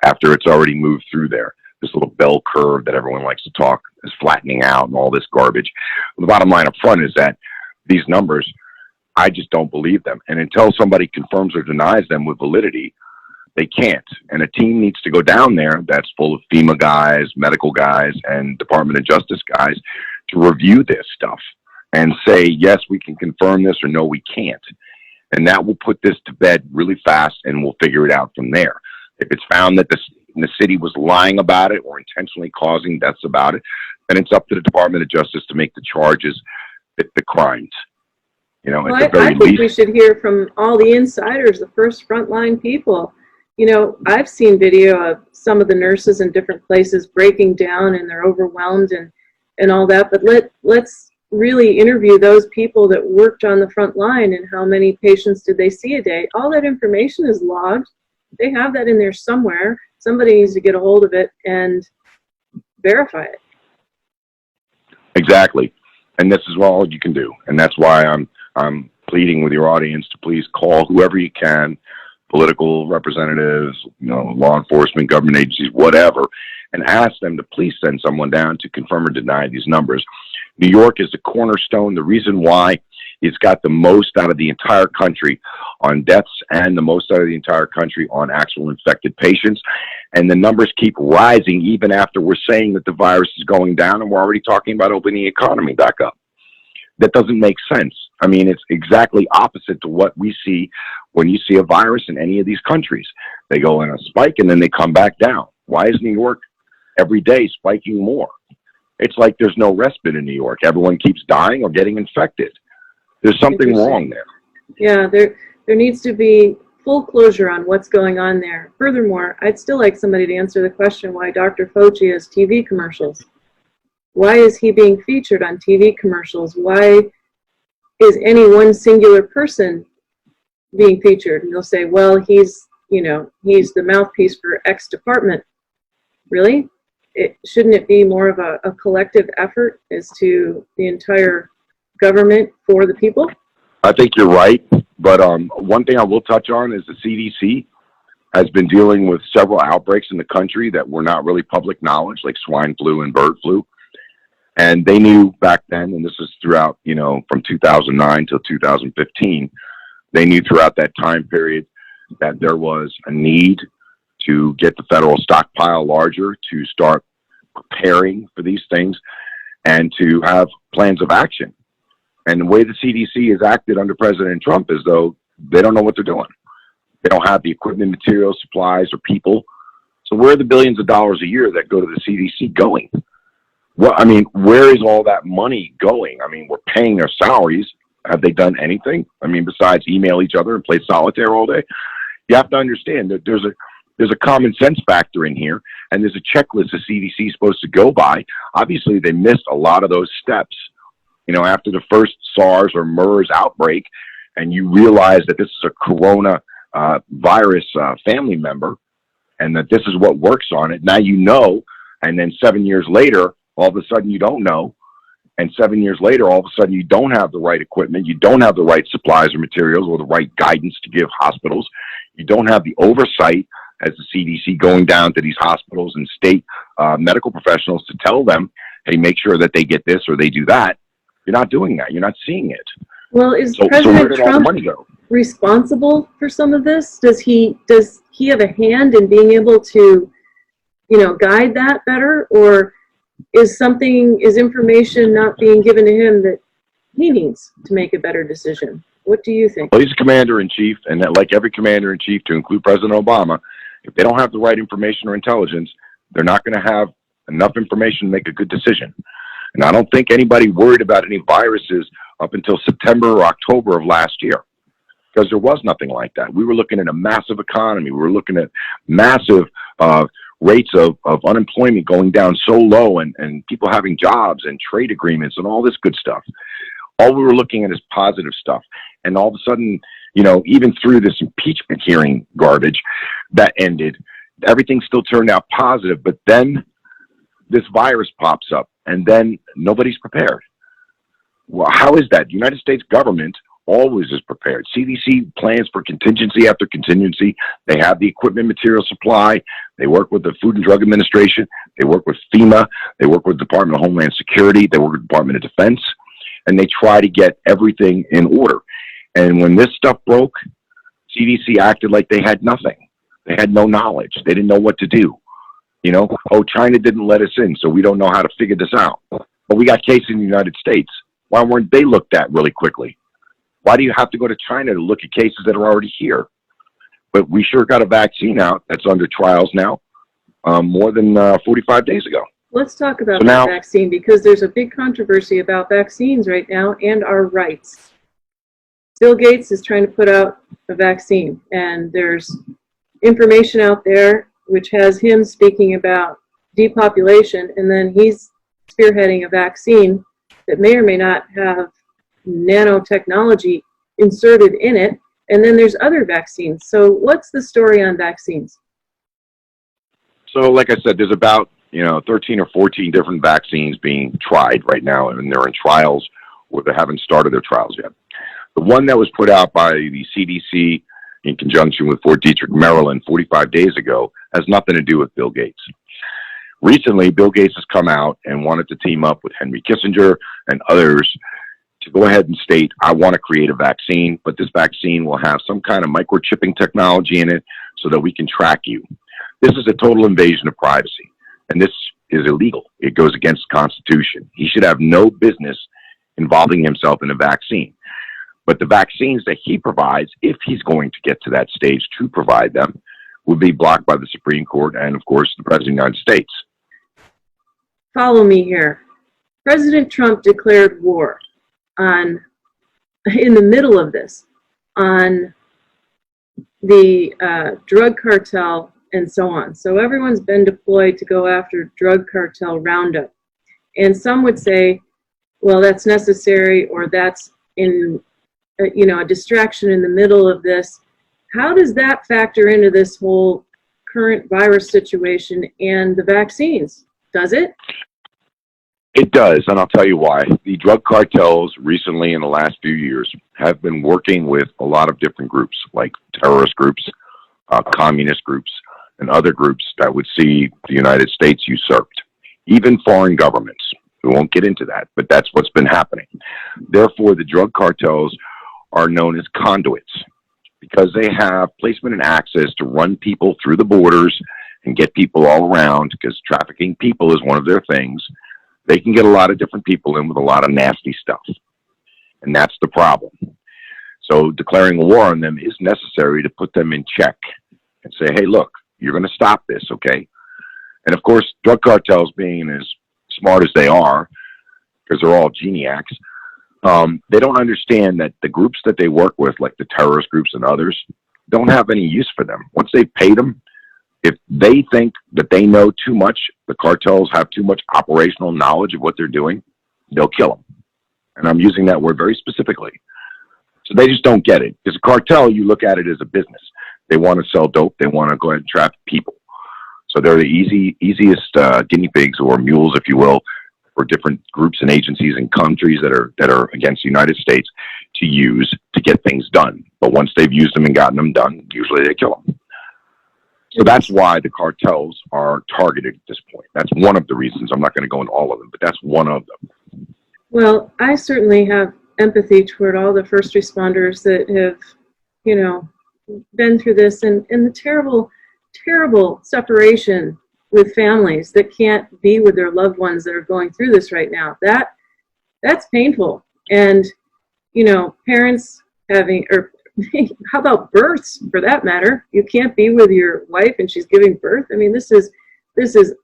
after it's already moved through there? This little bell curve that everyone likes to talk is flattening out and all this garbage. The bottom line up front is that these numbers, I just don't believe them. And until somebody confirms or denies them with validity, they can't. And a team needs to go down there that's full of FEMA guys, medical guys, and Department of Justice guys to review this stuff and say, yes, we can confirm this, or no, we can't. And that will put this to bed really fast, and we'll figure it out from there. If it's found that the city was lying about it or intentionally causing deaths about it, then it's up to the Department of Justice to make the charges fit the crimes. You know, well, at the very I think least, we should hear from all the insiders, the first frontline people. You know, I've seen video of some of the nurses in different places breaking down, and they're overwhelmed and all that. But let's really interview those people that worked on the front line, and how many patients did they see a day. All that information is logged. They have that in there somewhere. Somebody needs to get a hold of it and verify it. Exactly. And this is all you can do. And that's why I'm pleading with your audience to please call whoever you can, political representatives, you know, law enforcement, government agencies, whatever, and ask them to please send someone down to confirm or deny these numbers. New York is the cornerstone. The reason why it's got the most out of the entire country on deaths and the most out of the entire country on actual infected patients. And the numbers keep rising even after we're saying that the virus is going down, and we're already talking about opening the economy back up. That doesn't make sense. I mean, it's exactly opposite to what we see when you see a virus in any of these countries. They go in a spike and then they come back down. Why is New York every day spiking more? It's like there's no respite in New York. Everyone keeps dying or getting infected. There's something wrong there. Yeah, there needs to be full closure on what's going on there. Furthermore, I'd still like somebody to answer the question why Dr. Fauci has TV commercials. Why is he being featured on TV commercials? Why is any one singular person being featured? And they'll say, well, he's the mouthpiece for X department. Really? Shouldn't it be more of a collective effort as to the entire government for the people? I think you're right, But one thing I will touch on is the CDC has been dealing with several outbreaks in the country that were not really public knowledge, like swine flu and bird flu. And they knew back then, and this is throughout, from 2009 till 2015, they knew throughout that time period that there was a need to get the federal stockpile larger, to start preparing for these things, and to have plans of action. And the way the CDC has acted under President Trump is though they don't know what they're doing. They don't have the equipment, materials, supplies, or people. So where are the billions of dollars a year that go to the CDC going? Well, I mean, where is all that money going? I mean, we're paying their salaries. Have they done anything? I mean, besides email each other and play solitaire all day? You have to understand that there's a common sense factor in here, and there's a checklist the CDC is supposed to go by. Obviously, they missed a lot of those steps. After the first SARS or MERS outbreak, and you realize that this is a corona virus family member, and that this is what works on it. Now you know, and then 7 years later, all of a sudden you don't know, and 7 years later, all of a sudden you don't have the right equipment, you don't have the right supplies or materials or the right guidance to give hospitals, you don't have the oversight as the CDC going down to these hospitals and state medical professionals to tell them, hey, make sure that they get this or they do that. You're not doing that. You're not seeing it. Well, is so President where did all the Trump money go? responsible for some of this? Does he have a hand in being able to, guide that better, or is information not being given to him that he needs to make a better decision? What do you think? Well, he's a commander-in-chief, and that, like every commander-in-chief, to include President Obama, if they don't have the right information or intelligence, they're not going to have enough information to make a good decision. And I don't think anybody worried about any viruses up until September or October of last year, because there was nothing like that. We were looking at a massive economy. We were looking at massive rates of unemployment going down so low, and people having jobs and trade agreements and all this good stuff. All we were looking at is positive stuff. And all of a sudden, even through this impeachment hearing garbage that ended, everything still turned out positive. But then this virus pops up, and then nobody's prepared. Well, how is that? The United States government always is prepared. CDC plans for contingency after contingency. They have the equipment, material supply. They work with the Food and Drug Administration. They work with FEMA. They work with the Department of Homeland Security. They work with the Department of Defense. And they try to get everything in order. And when this stuff broke, CDC acted like they had nothing. They had no knowledge. They didn't know what to do. Oh, China didn't let us in, so we don't know how to figure this out. But we got cases in the United States. Why weren't they looked at really quickly? Why do you have to go to China to look at cases that are already here? But we sure got a vaccine out that's under trials now, more than 45 days ago. Let's talk about that vaccine, because there's a big controversy about vaccines right now and our rights. Bill Gates is trying to put out a vaccine, and there's information out there which has him speaking about depopulation, and then he's spearheading a vaccine that may or may not have nanotechnology inserted in it, and then there's other vaccines. So what's the story on vaccines? So like I said, there's about 13 or 14 different vaccines being tried right now, and they're in trials, or they haven't started their trials yet. The one that was put out by the CDC in conjunction with Fort Detrick, Maryland, 45 days ago, has nothing to do with Bill Gates. Recently, Bill Gates has come out and wanted to team up with Henry Kissinger and others to go ahead and state, I want to create a vaccine, but this vaccine will have some kind of microchipping technology in it so that we can track you. This is a total invasion of privacy, and this is illegal. It goes against the Constitution. He should have no business involving himself in a vaccine. But the vaccines that he provides, if he's going to get to that stage to provide them, would be blocked by the Supreme Court and, of course, the President of the United States. Follow me here. President Trump declared war in the middle of this, on the drug cartel and so on. So everyone's been deployed to go after drug cartel roundup. And some would say, well, that's necessary, or that's a distraction in the middle of this. How does that factor into this whole current virus situation and the vaccines? Does it? It does, and I'll tell you why. The drug cartels recently, in the last few years, have been working with a lot of different groups, like terrorist groups, communist groups, and other groups that would see the United States usurped. Even foreign governments. We won't get into that, but that's what's been happening. Therefore, the drug cartels are known as conduits because they have placement and access to run people through the borders and get people all around, because trafficking people is one of their things. They can get a lot of different people in with a lot of nasty stuff, and that's the problem. So declaring war on them is necessary to put them in check and say, hey, look, you're going to stop this, okay? And of course, drug cartels, being as smart as they are, because they're all geniacs, they don't understand that the groups that they work with, like the terrorist groups and others, don't have any use for them. Once they've paid them, if they think that they know too much, the cartels have too much operational knowledge of what they're doing, they'll kill them. And I'm using that word very specifically. So they just don't get it. Because a cartel, you look at it as a business. They want to sell dope. They want to go ahead and traffic people. So they're the easiest guinea pigs, or mules, if you will, for different groups and agencies and countries that are against the United States to use to get things done. But once they've used them and gotten them done, usually they kill them. So that's why the cartels are targeted at this point. That's one of the reasons. I'm not going to go into all of them, but that's one of them. Well, I certainly have empathy toward all the first responders that have, been through this, and the terrible, terrible separation with families that can't be with their loved ones that are going through this right now. That's painful. And, parents having, or how about births, for that matter? You can't be with your wife and she's giving birth. I mean, this is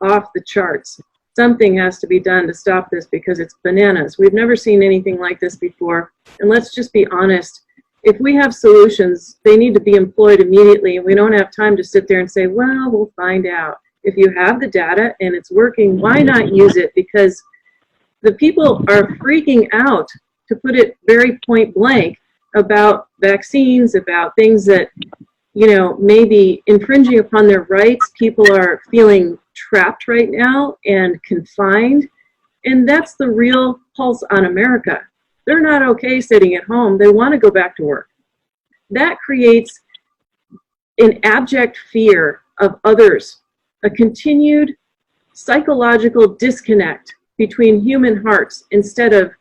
off the charts. Something has to be done to stop this, because it's bananas. We've never seen anything like this before. And let's just be honest. If we have solutions, they need to be employed immediately. And we don't have time to sit there and say, well, we'll find out. If you have the data and it's working, why not use it? Because the people are freaking out, to put it very point blank, about vaccines, about things that, may be infringing upon their rights. People are feeling trapped right now and confined. And that's the real pulse on America. They're not okay sitting at home. They want to go back to work. That creates an abject fear of others, a continued psychological disconnect between human hearts, instead of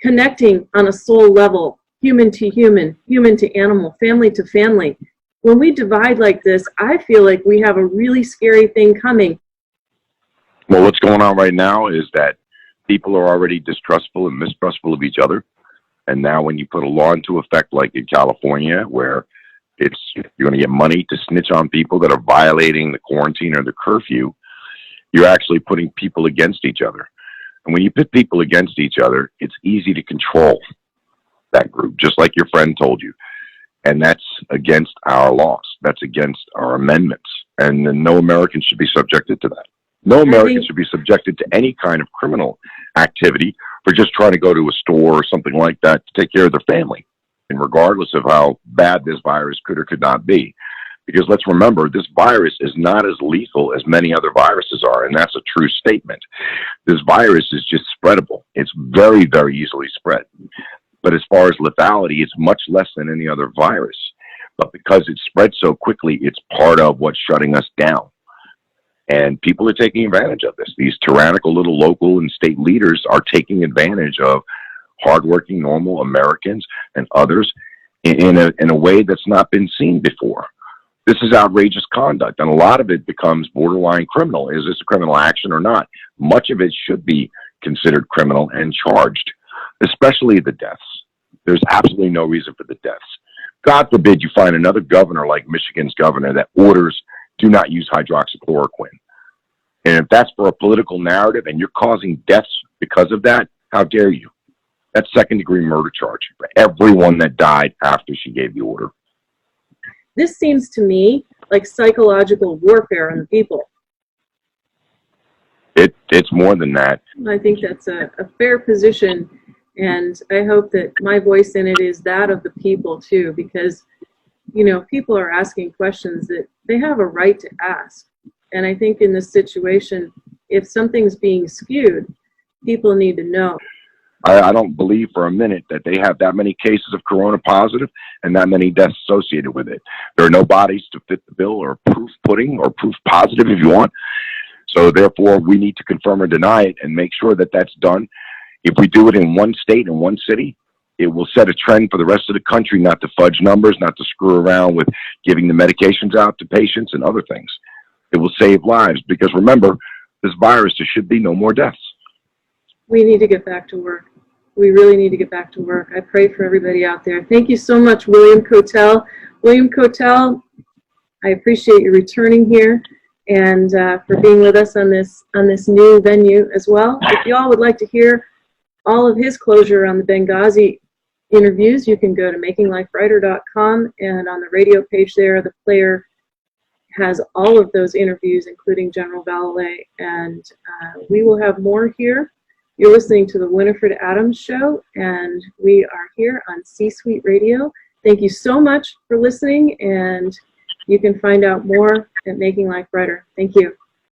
connecting on a soul level, human to human, human to animal, family to family. When we divide like this, I feel like we have a really scary thing coming. Well, what's going on right now is that people are already distrustful and mistrustful of each other. And now when you put a law into effect, like in California, where you're going to get money to snitch on people that are violating the quarantine or the curfew, you're actually putting people against each other. And when you put people against each other, it's easy to control that group, just like your friend told you. And that's against our laws. That's against our amendments. And no American should be subjected to that. No American should be subjected to any kind of criminal activity for just trying to go to a store or something like that to take care of their family, and regardless of how bad this virus could or could not be. Because let's remember, this virus is not as lethal as many other viruses are, and that's a true statement. This virus is just spreadable. It's very, very easily spread. But as far as lethality, it's much less than any other virus. But because it spreads so quickly, it's part of what's shutting us down. And people are taking advantage of this. These tyrannical little local and state leaders are taking advantage of hardworking, normal Americans and others in a way that's not been seen before. This is outrageous conduct, and a lot of it becomes borderline criminal. Is this a criminal action or not? Much of it should be considered criminal and charged, especially the deaths. There's absolutely no reason for the deaths. God forbid you find another governor like Michigan's governor that orders do not use hydroxychloroquine. And if that's for a political narrative and you're causing deaths because of that, how dare you? That's second-degree murder charge for everyone that died after she gave the order. This seems to me like psychological warfare on the people. It's more than that. I think that's a fair position, and I hope that my voice in it is that of the people too, because people are asking questions that they have a right to ask. And I think in this situation, if something's being skewed, People need to know. I don't believe for a minute that they have that many cases of corona positive and that many deaths associated with it. There are no bodies to fit the bill or proof pudding or proof positive if you want. So therefore, we need to confirm or deny it and make sure that that's done. If we do it in one state and one city, it will set a trend for the rest of the country not to fudge numbers, not to screw around with giving the medications out to patients and other things. It will save lives because remember, this virus, there should be no more deaths. We need to get back to work. We really need to get back to work. I pray for everybody out there. Thank you so much, William Kotel. William Kotel, I appreciate you returning here and for being with us on this new venue as well. If you all would like to hear all of his closure on the Benghazi interviews, you can go to makinglifebrighter.com, and on the radio page there, the player has all of those interviews, including General Vallely, and we will have more here. You're listening to the Winifred Adams Show, and we are here on C-Suite Radio. Thank you so much for listening, and you can find out more at Making Life Brighter. Thank you.